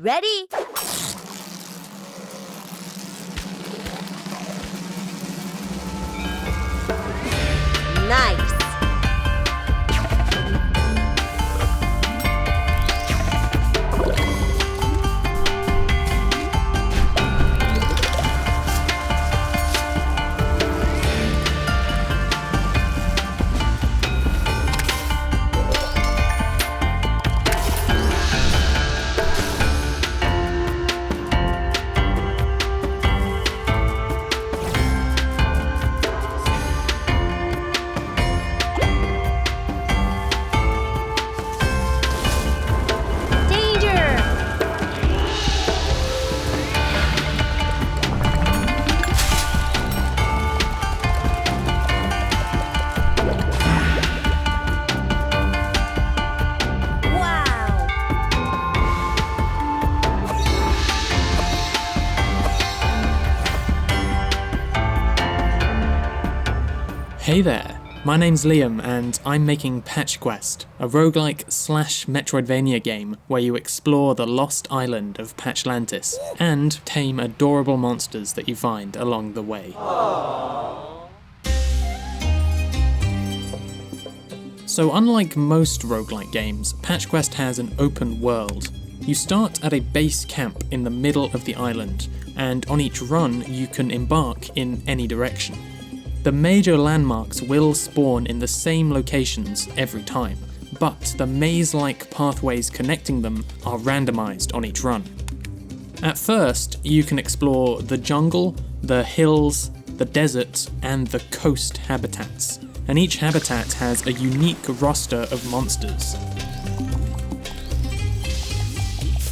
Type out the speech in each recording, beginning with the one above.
Ready? Nice! Hey there, my name's Liam and I'm making Patch Quest, a roguelike/Metroidvania game where you explore the lost island of Patchlantis and tame adorable monsters that you find along the way. So unlike most roguelike games, Patch Quest has an open world. You start at a base camp in the middle of the island, and on each run you can embark in any direction. The major landmarks will spawn in the same locations every time, but the maze-like pathways connecting them are randomized on each run. At first, you can explore the jungle, the hills, the desert, and the coast habitats, and each habitat has a unique roster of monsters.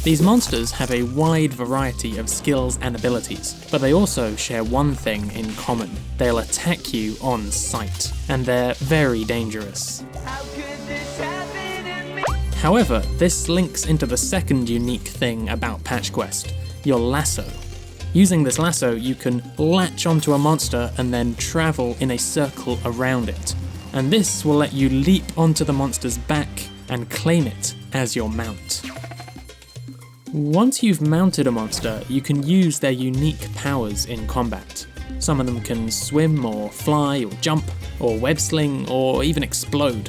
These monsters have a wide variety of skills and abilities, but they also share one thing in common. They'll attack you on sight, and they're very dangerous. However, this links into the second unique thing about Patch Quest, your lasso. Using this lasso, you can latch onto a monster and then travel in a circle around it, and this will let you leap onto the monster's back and claim it as your mount. Once you've mounted a monster, you can use their unique powers in combat. Some of them can swim or fly or jump or web sling or even explode.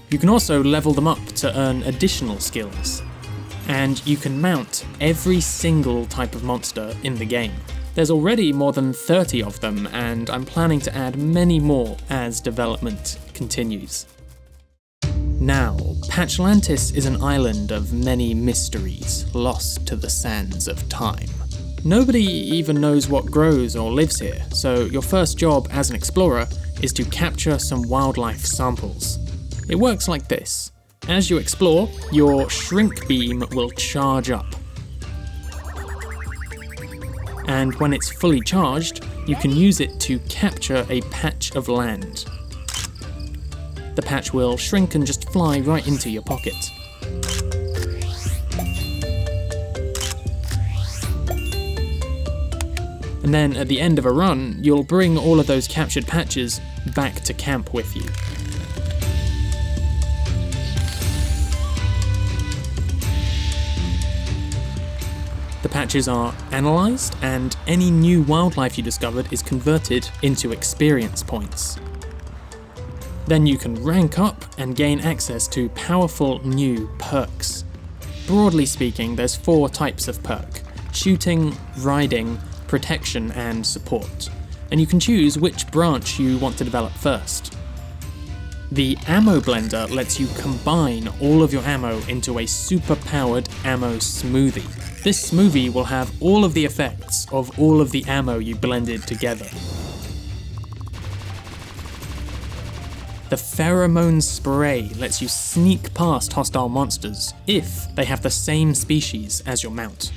You can also level them up to earn additional skills. And you can mount every single type of monster in the game. There's already more than 30 of them, and I'm planning to add many more as development continues. Now, Patchlantis is an island of many mysteries, lost to the sands of time. Nobody even knows what grows or lives here, so your first job as an explorer is to capture some wildlife samples. It works like this. As you explore, your shrink beam will charge up. And when it's fully charged, you can use it to capture a patch of land. The patch will shrink and just fly right into your pocket. And then at the end of a run, you'll bring all of those captured patches back to camp with you. The patches are analysed, and any new wildlife you discovered is converted into experience points. Then you can rank up and gain access to powerful new perks. Broadly speaking, there's 4 types of perk: shooting, riding, protection, and support. And you can choose which branch you want to develop first. The ammo blender lets you combine all of your ammo into a super-powered ammo smoothie. This smoothie will have all of the effects of all of the ammo you blended together. The pheromone spray lets you sneak past hostile monsters if they have the same species as your mount.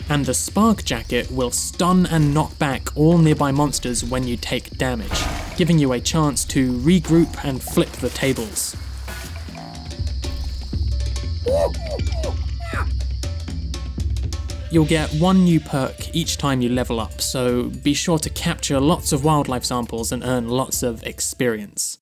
And the spark jacket will stun and knock back all nearby monsters when you take damage, giving you a chance to regroup and flip the tables. You'll get 1 new perk each time you level up, so be sure to capture lots of wildlife samples and earn lots of experience.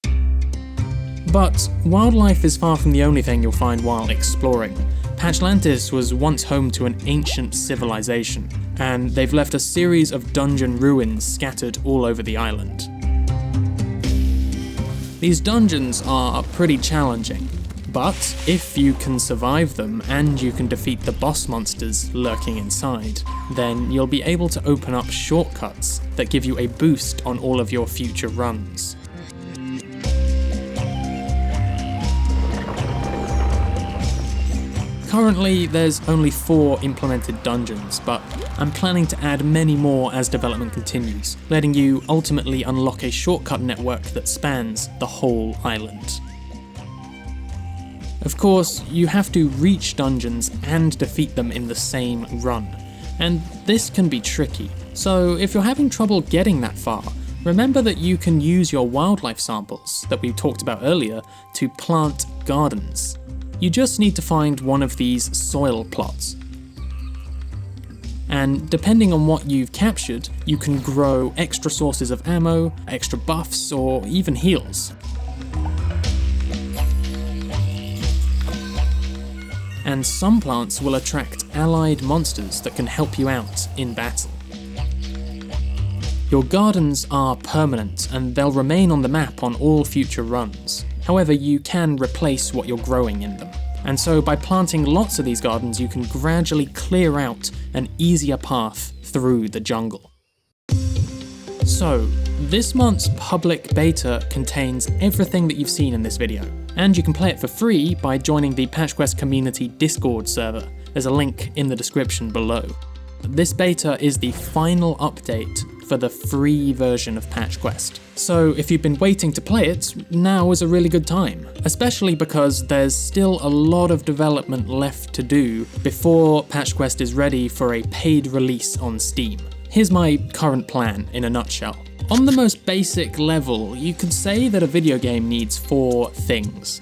But wildlife is far from the only thing you'll find while exploring. Patchlantis was once home to an ancient civilization, and they've left a series of dungeon ruins scattered all over the island. These dungeons are pretty challenging, but if you can survive them and you can defeat the boss monsters lurking inside, then you'll be able to open up shortcuts that give you a boost on all of your future runs. Currently, there's only 4 implemented dungeons, but I'm planning to add many more as development continues, letting you ultimately unlock a shortcut network that spans the whole island. Of course, you have to reach dungeons and defeat them in the same run, and this can be tricky, so if you're having trouble getting that far, remember that you can use your wildlife samples that we talked about earlier to plant gardens. You just need to find one of these soil plots. And depending on what you've captured, you can grow extra sources of ammo, extra buffs, or even heals. And some plants will attract allied monsters that can help you out in battle. Your gardens are permanent and they'll remain on the map on all future runs. However, you can replace what you're growing in them. And so by planting lots of these gardens, you can gradually clear out an easier path through the jungle. So, this month's public beta contains everything that you've seen in this video, and you can play it for free by joining the PatchQuest community Discord server. There's a link in the description below. This beta is the final update for the free version of PatchQuest. So if you've been waiting to play it, now is a really good time, especially because there's still a lot of development left to do before PatchQuest is ready for a paid release on Steam. Here's my current plan in a nutshell. On the most basic level, you could say that a video game needs 4 things.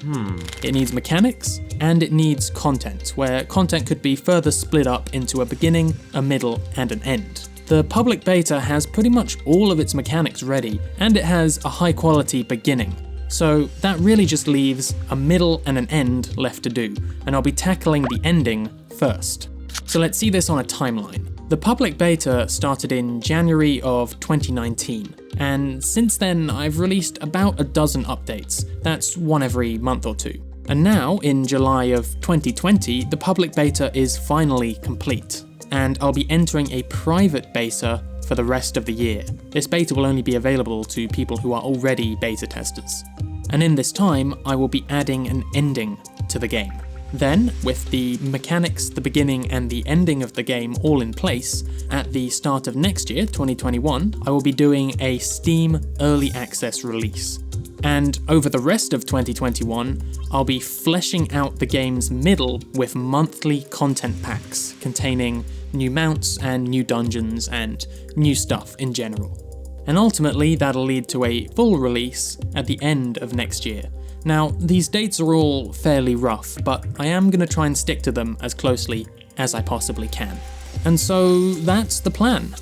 It needs mechanics, and it needs content, where content could be further split up into a beginning, a middle, and an end. The public beta has pretty much all of its mechanics ready, and it has a high quality beginning. So that really just leaves a middle and an end left to do, and I'll be tackling the ending first. So let's see this on a timeline. The public beta started in January of 2019, and since then I've released about a dozen updates. That's one every month or two. And now, in July of 2020, the public beta is finally complete, and I'll be entering a private beta for the rest of the year. This beta will only be available to people who are already beta testers. And in this time, I will be adding an ending to the game. Then, with the mechanics, the beginning, and the ending of the game all in place, at the start of next year, 2021, I will be doing a Steam Early Access release. And over the rest of 2021, I'll be fleshing out the game's middle with monthly content packs containing new mounts and new dungeons and new stuff in general. And ultimately, that'll lead to a full release at the end of next year. Now, these dates are all fairly rough, but I am going to try and stick to them as closely as I possibly can. And so that's the plan.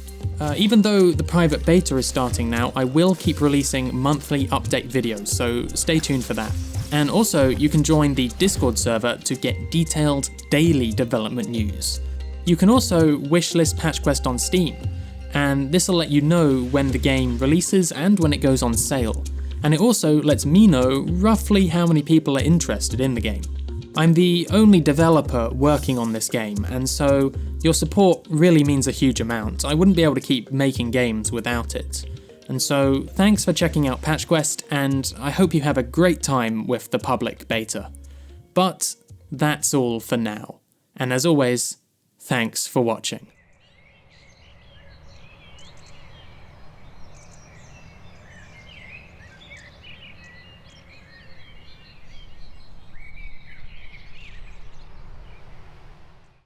Even though the private beta is starting now, I will keep releasing monthly update videos, so stay tuned for that. And also, you can join the Discord server to get detailed daily development news. You can also wishlist PatchQuest on Steam, and this will let you know when the game releases and when it goes on sale. And it also lets me know roughly how many people are interested in the game. I'm the only developer working on this game, and so your support really means a huge amount. I wouldn't be able to keep making games without it. And so thanks for checking out PatchQuest, and I hope you have a great time with the public beta. But that's all for now. And as always, thanks for watching.